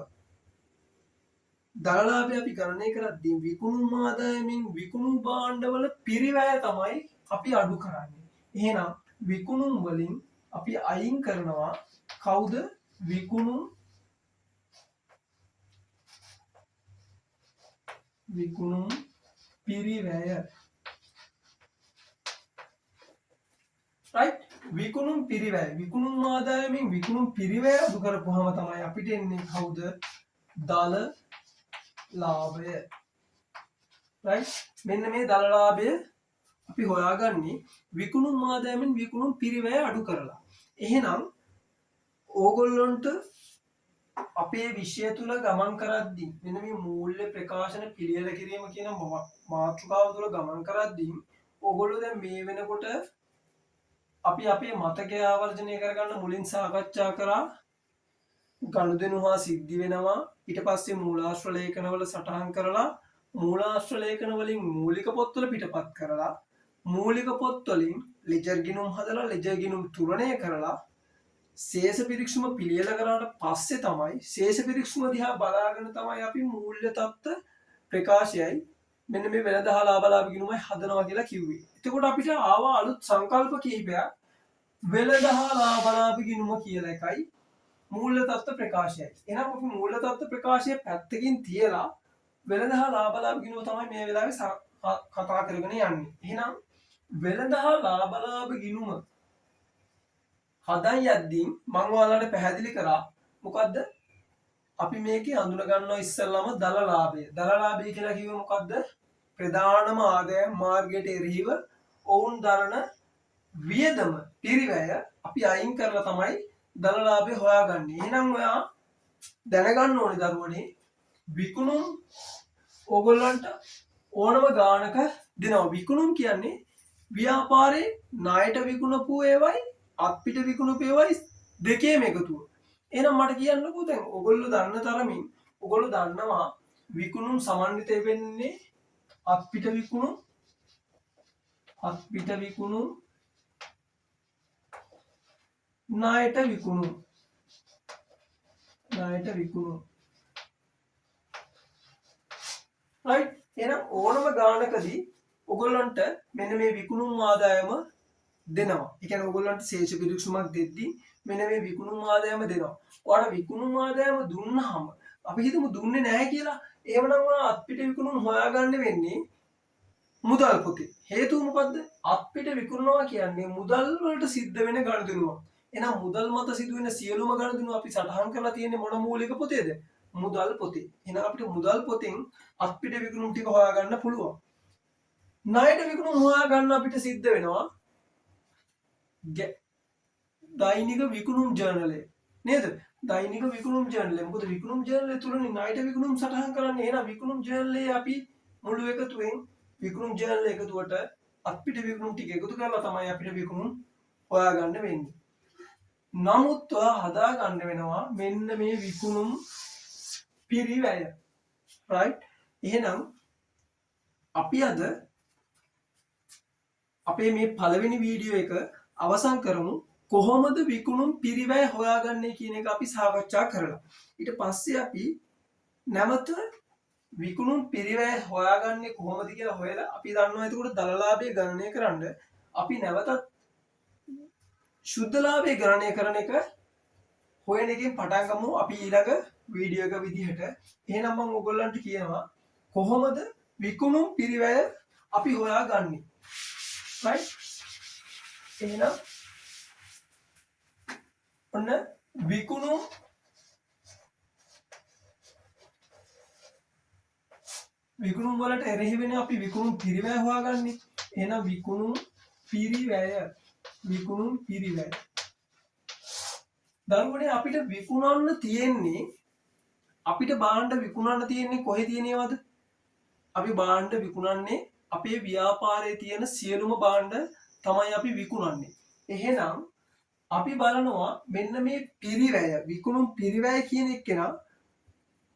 Speaker 1: දල ලාභය අපි ගණනය කරද්දී විකුණුම් ආදායමින් විකුණුම් භාණ්ඩවල පිරිවැය තමයි අපි අඩු කරන්නේ. එහෙනම් විකුණුම් වලින් අපි අයින් කරනවා කවුද? විකුණුම් පිරිවැය. right විකුණුම් පිරිවැය විකුණුම් ආදායමින් විකුණුම් පිරිවැය අඩු කරපුවාම තමයි අපිට එන්නේ කවුද? දල ලාභය. right මෙන්න මේ දල ලාභය අපි හොයාගන්නේ විකුණුම් ආදායමින් විකුණුම් පිරිවැය අඩු කරලා. එහෙනම් ඕගොල්ලොන්ට අපේ විෂය තුල ගමන් කරද්දී මෙන්න මේ මූල්‍ය ප්‍රකාශන පිළියෙල කිරීම කියන මාතෘකාව තුල ගමන් කරද්දී ඕගොල්ලෝ දැන් මේ වෙනකොට අපි අපේ මතකය ආවර්ජනය කරගන්න මුලින් සාකච්ඡා කරා ගනුදෙනු හා සිද්ධි වෙනවා. ඊට පස්සේ මූලාශ්‍ර ලේඛනවල සටහන් කරලා මූලාශ්‍ර ලේඛන වලින් මූලික පොත්වල පිටපත් කරලා මූලික පොත් වලින් ලෙජර් ගිණුම් හදලා ලෙජර් ගිණුම් තුරණය කරලා ශේෂ පිරික්සුම පිළියෙල කරාට පස්සේ තමයි ශේෂ පිරික්සුම දිහා බලාගෙන තමයි අපි මූල්‍ය තත්ත්ව ප්‍රකාශයයි මෙන්න මේ වෙනදා ලාභ ගිණුමයි හදනවා කියලා කිව්වේ. එතකොට අපිට ආවා අලුත් සංකල්ප කිහිපයක් වෙනදා ලාභ ගිණුම කියලා එකයි මූල්‍ය තත්ත්ව ප්‍රකාශයයි. එහෙනම් අපි මූල්‍ය තත්ත්ව ප්‍රකාශය පැත්තකින් තියලා වෙනදා ලාභ ගිණුම තමයි මේ වෙලාවේ කතා කරගෙන යන්නේ. එහෙනම් වෙනදා ලාභ ගිණුම හදන් යද්දී මම ඔයාලට පැහැදිලි කරා මොකද්ද? අපි මේකේ අඳුන ගන්නවා ඉස්සෙල්ලාම දල ලාභය. දල ලාභය කියලා කිව්වේ මොකද්ද? ප්‍රධානම ආදායම් මාර්ගයට එරෙහිව ඔවුන් දරන වියදම පිරිවැය අපි අයින් කරලා තමයි දල ලාභය හොයාගන්නේ. එහෙනම් ඔයා දැනගන්න ඕනේ දරුවනේ විකුණුම් ඕගොල්ලන්ට ඕනම ගානක දෙනවා. විකුණුම් කියන්නේ ව්‍යාපාරේ ණයට විකුණපු ඒවයි අත්පිට විකුණපු ඒවයි දෙකේම එකතුව. එහෙනම් මට කියන්නකෝ දැන් ඔයගොල්ලෝ දන්න තරමින් ඔයගොල්ලෝ දන්නවා විකුණුම් සමන්විතය වෙන්නේ අත්පිට විකුණුම් ණයට විකුණුම් right එහෙනම් ඕනම ගානකදී ඔයගොල්ලන්ට මෙන්න මේ විකුණුම් ආදායම දෙනවා. ඒ කියන්නේ ඔයගොල්ලන්ට ශේෂ පිරික්සුමක් දෙද්දී මෙන්න මේ විකුණුම් ආදායම දෙනවා. ඔයාලා විකුණුම් ආදායම දුන්නාම අපි හිතමු දුන්නේ නැහැ කියලා. එහෙමනම් ඔයා අත්පිට විකුණුම් හොයාගන්න වෙන්නේ මුදල් පොතේ. හේතුව මොකද්ද? අත්පිට විකුණනවා කියන්නේ මුදල් වලට සිද්ධ වෙන ගනුදෙනුවක්. එහෙනම් මුදල් මත සිදුවෙන සියලුම ගනුදෙනු අපි සටහන් කරලා තියෙන්නේ මොන මූලික පොතේද? මුදල් පොතේ. එහෙනම් අපිට මුදල් පොතෙන් අත්පිට විකුණුම් ටික හොයාගන්න පුළුවන්. ණයට විකුණුම් හොයාගන්න අපිට සිද්ධ වෙනවා දෛනික විකුණුම් ජර්නලය නේද? දෛනික විකුණුම් ජර්නලය. මොකද විකුණුම් ජර්නලය තුලනේ ණයට විකුණුම් සටහන් කරන්නේ. එහෙනම් විකුණුම් ජර්නලයේ අපි මුළු එකතුවෙන් විකුණුම් ජර්නල එකතුවට අත්පිට විකුණුම් ටික එකතු කරලා තමයි අපිට විකුණුම් හොයාගන්න වෙන්නේ. නමුත් ඔයා හදාගන්න වෙනවා මෙන්න මේ විකුණුම් පිරිවැය. right එහෙනම් අපි අද අපේ මේ පළවෙනි වීඩියෝ එක අවසන් කරමු. කොහොමද විකුණුම් පිරිවැය හොයාගන්නේ කියන එක අපි සාකච්ඡා කරලා. ඊට පස්සේ අපි නැවත විකුණුම් පිරිවැය හොයාගන්නේ කොහොමද කියලා හොයලා අපි දන්නවා එතකොට දල ලාභය ගණනය කරන්න අපි නැවතත් ශුද්ධ ලාභය ගණනය කරන එක හොයන එකෙන් පටන් ගමු අපි ඊළඟ වීඩියෝ එක විදිහට. එහෙනම් මම ඔයගොල්ලන්ට කියනවා කොහොමද විකුණුම් පිරිවැය අපි හොයාගන්නේ. right? එහෙනම් ඔන්න විකුණුම් වලට එරෙහි වෙන අපි විකුණුම් පිරිවැය හොයාගන්නේ. එහෙනම් විකුණුම් පිරිවැය දරුවනේ අපිට විකුණන්න තියෙන්නේ අපිට භාණ්ඩ විකුණන්න තියෙන්නේ කොහේ තියෙනවද? අපි භාණ්ඩ විකුණන්නේ අපේ ව්‍යාපාරයේ තියෙන සියලුම භාණ්ඩ තමයි අපි විකුණන්නේ. එහෙනම් අපි බලනවා මෙන්න මේ පිරිවැය විකුණුම් පිරිවැය කියන එක්කෙනා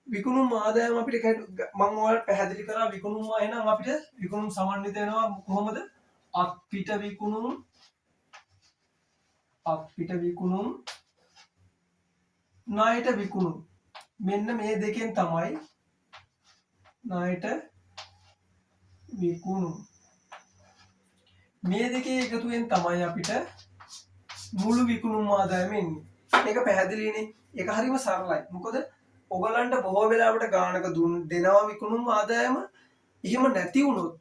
Speaker 1: විකුණුම් ආදායම අපිට මම ඔයාලට පැහැදිලි කරා විකුණුම් එහෙනම් අපිට විකුණුම් සමන්විත වෙනවා කොහොමද? අත්පිට විකුණුම් ණයට විකුණුම්. මෙන්න මේ දෙකෙන් තමයි ණයට විකුණුම්. මේ දෙකේ එකතුවෙන් තමයි අපිට මුළු විකුණුම් ආදායම එන්නේ. මේක පැහැදිලිනේ. ඒක හරිම සරලයි. මොකද ඔයගලන්ට බොහෝ වෙලාවට ගානක දෙනවා විකුණුම් ආදායම. එහෙම නැති වුණොත්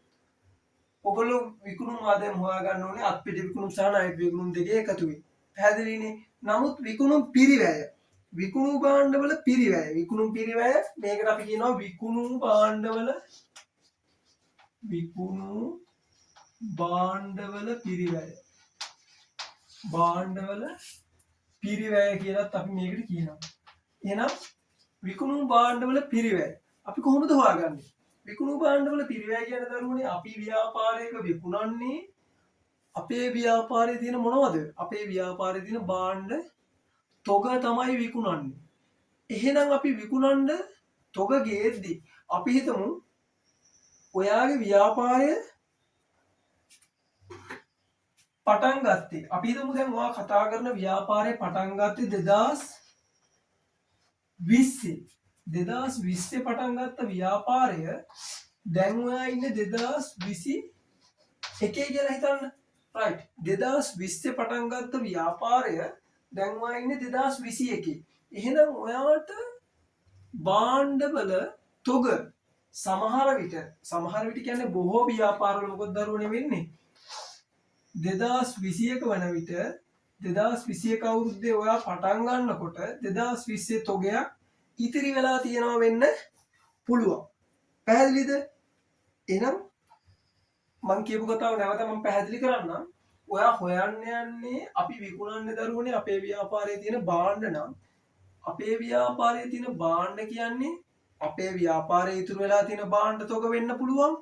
Speaker 1: ඔයගොල්ලෝ විකුණුම් ආදායම හොයාගන්න ඕනේ අත්පිට විකුණුම් සහ ණයට විකුණුම් දෙකේ එකතුවෙන්. පැහැදිලිනේ. නමුත් විකුණුම් පිරිවැය විකුණු භාණ්ඩවල පිරිවැය විකුණුම් පිරිවැය මේකට අපි කියනවා විකුණු භාණ්ඩවල පිරිවැය කියලත් අපි මේකට කියනවා. එහෙනම් විකුණු භාණ්ඩවල පිරිවැය අපි කොහොමද හොයාගන්නේ? විකුණු භාණ්ඩවල පිරිවැය කියන දරුවනේ අපි ව්‍යාපාරයක විකුණන්නේ අපේ ව්‍යාපාරයේ තියෙන මොනවද? අපේ ව්‍යාපාරයේ තියෙන භාණ්ඩ තොග තමයි විකුණන්නේ. එහෙනම් අපි විකුණන්න තොග ගේද්දි අපි හිතමු ඔයාගේ ව්‍යාපාරය පටන් ගත්තේ අපි හිතමු දැන් ඔයා කතා කරන ව්‍යාපාරය පටන් ගත්තේ 2020 පටන් ගත්ත ව්‍යාපාරය දැන් ඔයා ඉන්නේ 2021 කියලා හිතන්න. right 2020 පටන් ගත්ත ව්‍යාපාරය දැන් ඔයා ඉන්නේ 2021. එහෙනම් ඔයාට භාණ්ඩවල තොග සමහර විට කියන්නේ බොහෝ ව්‍යාපාරවල මොකද දරුවනේ වෙන්නේ 2021 වන විට 2021 අවුරුද්දේ ඔයා පටන් ගන්නකොට 2020 තොගයක් ඉතිරි වෙලා තියෙනවා වෙන්න පුළුවන්. පැහැදිලිද? එහෙනම් මම කියපු කතාව නැවත මම පැහැදිලි කරන්නම්. ඔයා හොයන්න යන්නේ අපි විකුණන්නේ දරුවනේ අපේ ව්‍යාපාරයේ තියෙන භාණ්ඩ නම් අපේ ව්‍යාපාරයේ තියෙන භාණ්ඩ කියන්නේ අපේ ව්‍යාපාරයේ ඉතුරු වෙලා තියෙන භාණ්ඩ තොග වෙන්න පුළුවන්.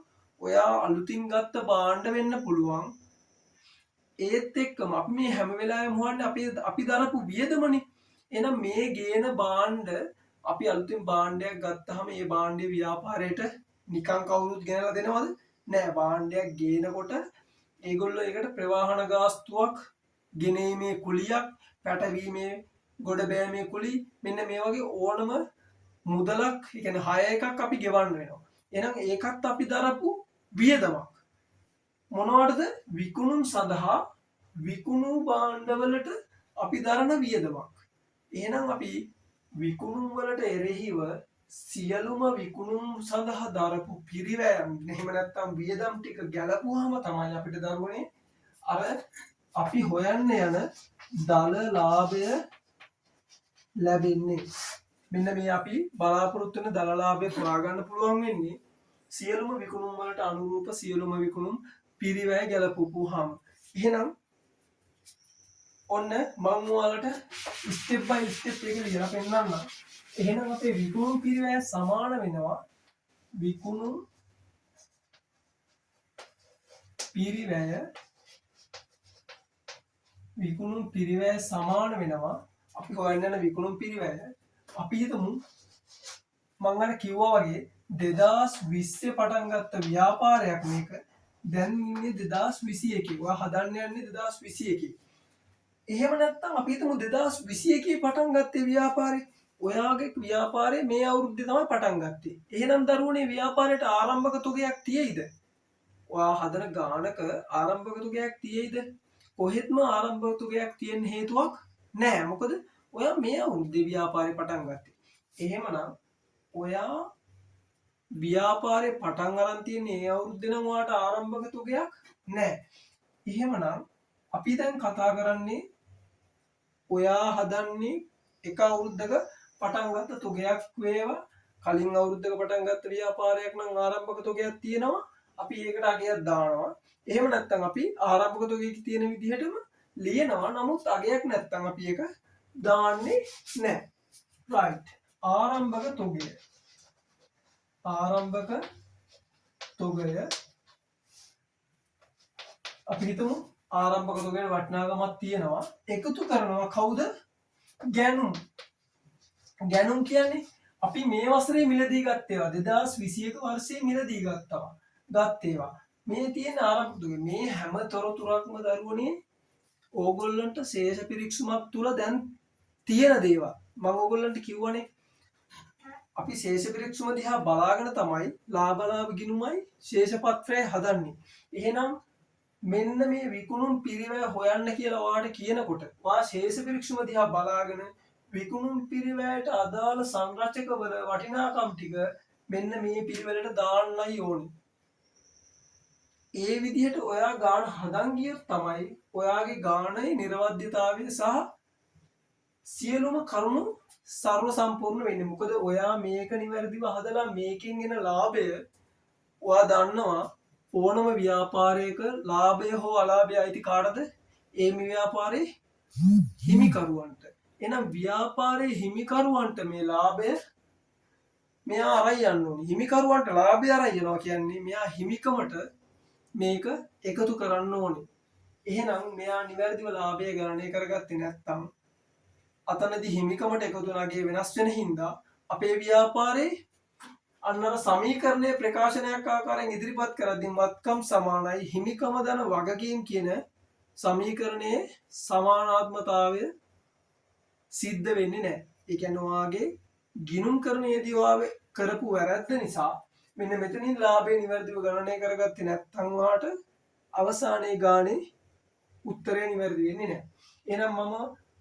Speaker 1: ඔයා අලුතින් ගත්ත භාණ්ඩ වෙන්න පුළුවන්. ඒත් එක්කම අපි මේ හැම වෙලාවෙම හොයන්නේ අපි දරපු වියදමනේ. එහෙනම් මේ ගේන භාණ්ඩ අපි අලුතින් භාණ්ඩයක් ගත්තාම ඒ භාණ්ඩේ ව්‍යාපාරයට නිකන් කවුරුත් ගෙනලා දෙනවද? නෑ. භාණ්ඩයක් ගේනකොට ඒගොල්ලෝ ඒකට ප්‍රවාහන ගාස්තුවක්, ගෙනීමේ කුලියක්, පැටවීමේ ගොඩ බෑමේ කුලි මෙන්න මේ වගේ ඕනම මුදලක්, ඒ කියන්නේ 6 එකක් අපි ගෙවන්න වෙනවා. එහෙනම් ඒකත් අපි දරපු වියදමක්. මොනවටද? විකුණුම් සඳහා විකුණු භාණ්ඩවලට අපි දරන වියදමක්. එහෙනම් අපි විකුණුම් වලට එරෙහිව සියලුම විකුණුම් සඳහා දරපු පිරිවැයන් එහෙම නැත්නම් වියදම් ටික ගැලපුවාම තමයි අපිට දරුවනේ අර අපි හොයන්න යන දල ලාභය ලැබෙන්නේ. මෙන්න මේ අපි බලාපොරොත්තු වෙන දල ලාභය හොයාගන්න පුළුවන් වෙන්නේ සියලුම විකුණුම් වලට අනුරූප සියලුම විකුණුම් පිරිවැය ගැලපුවාම. එහෙනම් ඔන්න මම ඔයාලට ස්ටෙප් බයි ස්ටෙප් එක ලියලා පෙන්නන්නම්. එහෙනම් අපේ විකුණුම් පිරිවැය සමාන වෙනවා විකුණුම් පිරිවැය සමාන වෙනවා අපි හොයන්න යන විකුණුම් පිරිවැය. අපි හිතමු මම අර කිව්වා වගේ 2020 පටන් ගත්ත ව්‍යාපාරයක් මේක. දැන් ඉන්නේ 2021. ඔයා හදන්න යන්නේ 2021. එහෙම නැත්නම් අපි හිතමු 2021 පටන් ගත්තේ ව්‍යාපාරේ. ඔයාගේ ව්‍යාපාරේ මේ අවුරුද්දේ තමයි පටන් ගත්තේ. එහෙනම් දරුවනේ ව්‍යාපාරයට ආරම්භක තුගයක් තියෙයිද? ඔයා හදන ගානක ආරම්භක තුගයක් තියෙයිද? කොහෙත්ම ආරම්භක තුගයක් තියෙන හේතුවක් නැහැ. මොකද ඔයා මේ අවුරුද්දේ ව්‍යාපාරේ පටන් ගත්තේ. එහෙමනම් ඔයා ව්‍යාපාරේ පටන් අරන් තියෙන ඒ අවුරුද්දේ නම් ඔයාට ආරම්භක තුගයක් නැහැ. එහෙමනම් අපි දැන් කතා කරන්නේ ඔයා හදන්නේ එක අවුරුද්දක පටන් ගත්ත තුගයක් වේවා, කලින් අවුරුද්දක පටන් ගත්ත ව්‍යාපාරයක් නම් ආරම්භක තුගයක් තියෙනවා. අපි ඒකට අගයක් දානවා. එහෙම නැත්නම් අපි ආරම්භක තුගයක තියෙන විදිහටම ලියනවා. නමුත් අගයක් නැත්නම් අපි ඒක දාන්නේ නැහැ. right. ආරම්භක තුගය. ආරම්භක තුගය අපි හිතමු ආරම්භක තුගයේ වටිනාකමක් තියෙනවා. එකතු කරනවා කවුද? ගැනුම්. ගැනුම් කියන්නේ අපි මේ වසරේ මිලදී ගත්තේවා 2021 වර්ෂයේ මිලදී ගත්තේවා. මේ තියෙන ආරම්භක තුගය මේ හැම තොරතුරක්ම දරුවනේ ඕගොල්ලන්ට ශේෂ පිරික්සුමක් තුල දැන් තියෙන දේවල්. මම ඕගොල්ලන්ට කිව්වනේ අපි ශේෂ පිරික්සුම දිහා බලාගෙන තමයි ලාභ ගිණුමයි ශේෂ පත්‍රය හදන්නේ. එහෙනම් මෙන්න මේ විකුණුම් පිරිවැය හොයන්න කියලා ඔයාලට කියනකොට ඔයා ශේෂ පිරික්සුම දිහා බලාගෙන විකුණුම් පිරිවැයට අදාළ සංරචකවල වටිනාකම් ටික මෙන්න මේ පිරිවැලට දාන්නයි ඕනේ. ඒ විදිහට ඔයා ගාන හදන් ගියොත් තමයි ඔයාගේ ගානයේ නිර්වද්‍යතාවය සහ සියලුම කරුණු සර්ව සම්පූර්ණ වෙන්නේ. මොකද ඔයා මේක නිවැරදිව හදලා මේකෙන් එන ලාභය ඔයා දන්නවා. ඕනම ව්‍යාපාරයක ලාභය හෝ අලාභය අයිති කාටද? ඒ ව්‍යාපාරේ හිමිකරුවන්ට. එහෙනම් ව්‍යාපාරයේ හිමිකරුවන්ට මේ ලාභය මෙයා අරන් යන්න ඕනේ. හිමිකරුවන්ට ලාභය අරන් යනවා කියන්නේ මෙයා හිමිකමට මේක එකතු කරන්න ඕනේ. එහෙනම් මෙයා නිවැරදිව ලාභය ගණනය කරගත්තේ නැත්නම් අතනදී හිමිකමට එකතු වුණාගේ වෙනස් වෙන හින්දා අපේ ව්‍යාපාරේ අන්නර සමීකරණය ප්‍රකාශනයක් ආකාරයෙන් ඉදිරිපත් කරද්දී මත්කම් සමානයි හිමිකම දන වගකීම් කියන සමීකරණයේ සමානාත්මතාවය සිද්ධ වෙන්නේ නැහැ. ඒ කියන්නේ ඔයාගේ ගිණුම් කරණයේදී ඔයා කරපු වැරද්ද නිසා මෙන්න මෙතනින් ලාභය නිවැරදිව ගණනය කරගත්තේ නැත්නම් ඔයාට අවසානයේ ගානේ උත්තරය නිවැරදි වෙන්නේ නැහැ. එහෙනම් මම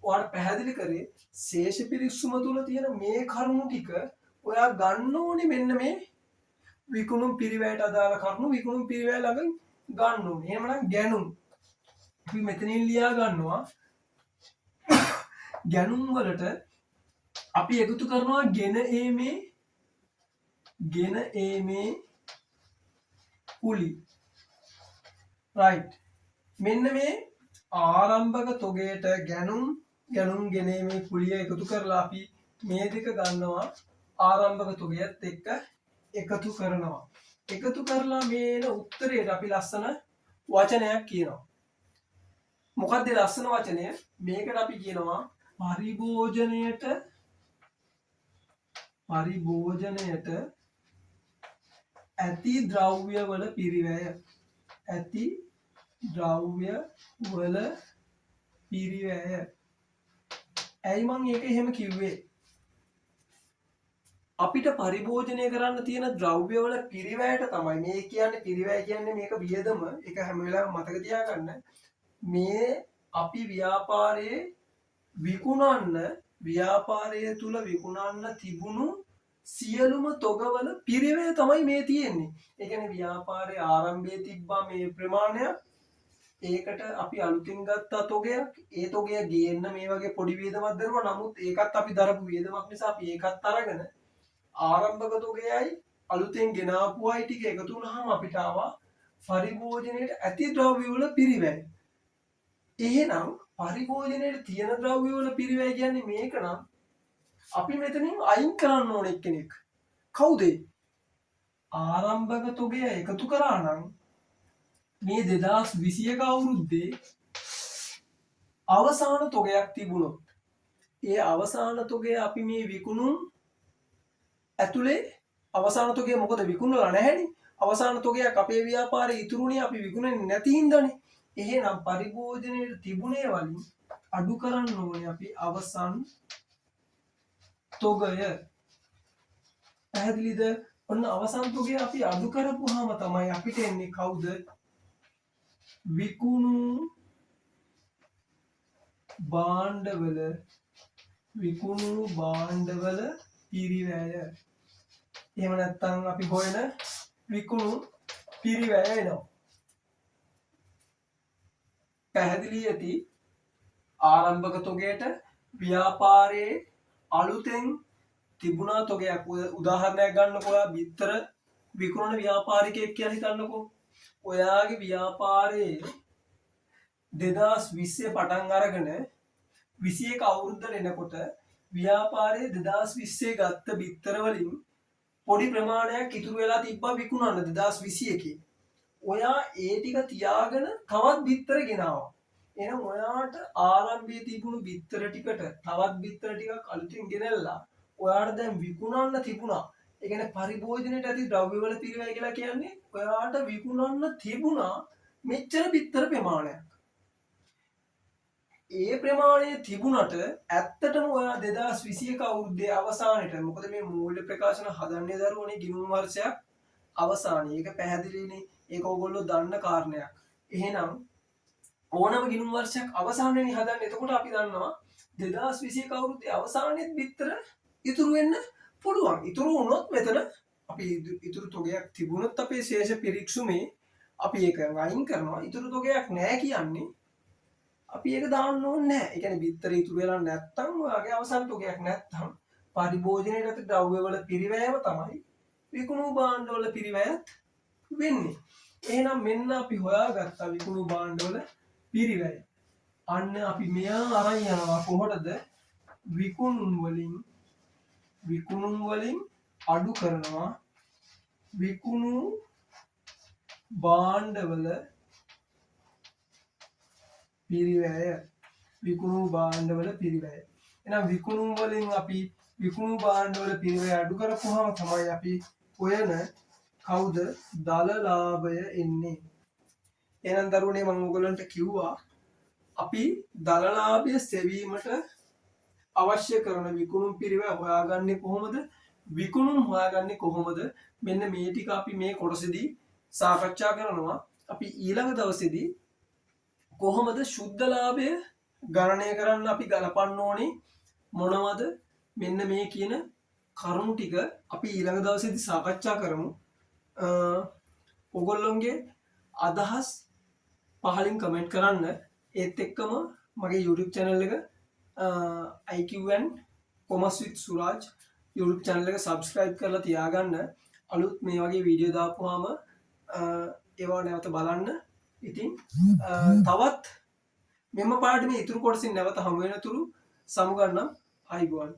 Speaker 1: ඔයාලට පැහැදිලි කරේ ශේෂ පිරික්සුම තුල තියෙන මේ කරුණු ටික ඔයා ගන්න ඕනේ මෙන්න මේ විකුණුම් පිරිවැයට අදාළ කරුණු විකුණුම් පිරිවැය ළඟ ගන්න ඕනේ. එහෙමනම් ගැනුම් අපි මෙතනින් ලියා ගන්නවා. ගැනුම් වලට අපි එකතු කරනවා ගෙන ඒමේ කුලි. right. මෙන්න මේ ආරම්භක තොගයට ගැනුම් ගෙන ඒමේ කුලිය එකතු කරලා අපි මේ දෙක ගන්නවා. ආරම්භක තුගයත් එක්ක එකතු කරනවා. එකතු කරලා මේන උත්තරයට අපි ලස්සන වචනයක් කියනවා. මොකක්ද ලස්සන වචනය? මේකට අපි කියනවා පරිභෝජනයට ඇති ද්‍රව්‍යවල පිරිවැය. ඇති ද්‍රව්‍යවල පිරිවැය. ඇයි මං ඒක එහෙම කිව්වේ? අපිට පරිභෝජනය කරන්න තියෙන ද්‍රව්‍යවල පිරිවැයට තමයි මේ කියන්නේ. පිරිවැය කියන්නේ මේක වියදම. ඒක හැම වෙලාවෙම මතක තියාගන්න. මේ අපි ව්‍යාපාරයේ විකුණන්න ව්‍යාපාරය තුල විකුණන්න තිබුණු සියලුම තොගවල පිරිවැය තමයි මේ තියෙන්නේ. ඒ කියන්නේ ව්‍යාපාරයේ ආරම්භයේ තිබ්බා මේ ප්‍රමාණය. ඒකට අපි අලුතින් ගත්ත තොගයක්. ඒ තොගය ගේන්න මේ වගේ පොඩි වියදමක් දරුවා. නමුත් ඒකත් අපි දරපු වියදමක් නිසා අපි ඒකත් අරගෙන ආරම්භක තොගයයි අලුතෙන් ගෙනාපුවයි ටික එකතු වුණාම අපිට ආවා පරිභෝජනයේ ඇති ද්‍රව්‍ය වල පිරිවැය. එහෙනම් පරිභෝජනයේ තියෙන ද්‍රව්‍ය වල පිරිවැය කියන්නේ මේක නම් අපි මෙතනින් අයින් කරන්න ඕන එක්කෙනෙක්. කවුද? ආරම්භක තොගය එකතු කරා නම් මේ 2021 අවුරුද්දේ අවසාන තොගයක් තිබුණොත් ඒ අවසාන තොගය අපි මේ විකුණුම් ඇතුලේ අවසාන තොගය මොකද විකුණලා නැහැනේ. අවසාන තොගයක් අපේ ව්‍යාපාරේ ඉතුරුනේ අපි විකුණන්නේ නැති හින්දානේ. එහෙනම් පරිභෝජනයේ තිබුණේ වලින් අඩු කරන්න ඕනේ අපි අවසන් තොගය. පැහැදිලිද? ඔන්න අවසන් තොගය අපි අඩු කරපුවාම තමයි අපිට එන්නේ කවුද? විකුණු භාණ්ඩවල විකුණු භාණ්ඩවල පිරිවැය. එහෙම නැත්නම් අපි හොයන විකුණු පිරිවැය එනවා. පැහැදිලි ඇති ආරම්භක තොගයට ව්‍යාපාරයේ අලුතෙන් තිබුණා තොගයක්. උදාහරණයක් ගන්නකො ඔයා බිත්තර විකුණන ව්‍යාපාරිකයෙක් කියලා හිතන්නකෝ. ඔයාගේ ව්‍යාපාරයේ 2020 පටන් අරගෙන 21 අවුරුද්දට එනකොට ව්‍යාපාරයේ 2020 ගත්ත බිත්තර වලින් පොඩි ප්‍රමාණයක් ඉතුරු වෙලා තිබ්බා විකුණන්න 2021. ඔයා ඒ ටික තියාගෙන තවත් බිත්තර ගෙනාවා. එහෙනම් ඔයාට ආරම්භයේ තිබුණු බිත්තර ටිකට තවත් බිත්තර ටිකක් අලුතින් ගෙනල්ලා ඔයාට දැන් විකුණන්න තිබුණා. ඒ කියන්නේ පරිභෝජනයට ඇති ද්‍රව්‍යවල පිරිවැය කියලා කියන්නේ ඔයාට විකුණන්න තිබුණා මෙච්චර බිත්තර ප්‍රමාණයක්. ඒ ප්‍රමාණය තිබුණට ඇත්තටම ඔයා 2021 අවුරුද්දේ අවසානයේට මොකද මේ මූල්‍ය ප්‍රකාශන හදන්නේ දරුවනේ ගිණුම් වර්ෂයක් අවසානයේ. ඒක පැහැදිලිනේ. ඒක ඕගොල්ලෝ දන්න කාරණයක්. එහෙනම් ඕනම ගිණුම් වර්ෂයක් අවසානයේදී හදන්නේ. එතකොට අපි දන්නවා 2021 අවුරුද්දේ අවසානයේත් බිත්තර ඉතුරු වෙන්න පුළුවන්. ඉතුරු වුණොත් මෙතන අපි ඉතුරු තොගයක් තිබුණොත් අපේ ශේෂ පිරික්සුමේ අපි ඒක අයින් කරනවා. ඉතුරු තොගයක් නැහැ කියන්නේ අපි ඒක දාන්න ඕනේ නැහැ. ඒ කියන්නේ බිත්තර ඉතුරු වෙලා නැත්තම් ඔයාගේ අවසන් තොගයක් නැත්තම් පරිභෝජනයට ඇති ද්‍රව්‍යවල පිරිවැයම තමයි විකුණු භාණ්ඩවල පිරිවැයත් වෙන්නේ. එහෙනම් මෙන්න අපි හොයාගත්ත විකුණු භාණ්ඩවල පිරිවැය. අන්න අපි මෙයා අරන් යනවා කොහොටද? විකුණුම් වලින් අඩු කරනවා විකුණු භාණ්ඩවල පිරිවැය. විකුණු භාණ්ඩවල පිරිවැය. එහෙනම් විකුණුම් වලින් අපි විකුණු භාණ්ඩවල පිරිවැය අඩු කරපුවාම තමයි අපි හොයන කවුද දල ලාභය එන්නේ. එහෙනම් දරුවනේ මම ඔයගලන්ට කිව්වා අපි දල ලාභය සෙවීමට අවශ්‍ය කරන විකුණුම් පිරිවැය හොයාගන්නේ කොහොමද? විකුණුම් හොයාගන්නේ කොහොමද? මෙන්න මේ ටික අපි මේ කොටසේදී සාකච්ඡා කරනවා. අපි ඊළඟ දවසේදී කොහොමද ශුද්ධ ලාභය ගණනය කරන්න අපි ගලපන්න ඕනේ මොනවද? මෙන්න මේ කියන කරුණු ටික අපි ඊළඟ දවසේදී සාකච්ඡා කරමු. ඔයගොල්ලොන්ගේ අදහස් පහලින් කමෙන්ට් කරන්න. ඒත් එක්කම මගේ YouTube channel එක IQN Commerce with Suraj YouTube channel එක subscribe කරලා තියාගන්න. අලුත් මේ වගේ වීඩියෝ දාපුවාම ඒවා නැවත බලන්න. ඉතින් තවත් මෙම පාඩමේ ඉතුරු කොටසින් නැවත හමු වෙනතුරු සමුගන්නම්. අයිබෝන්.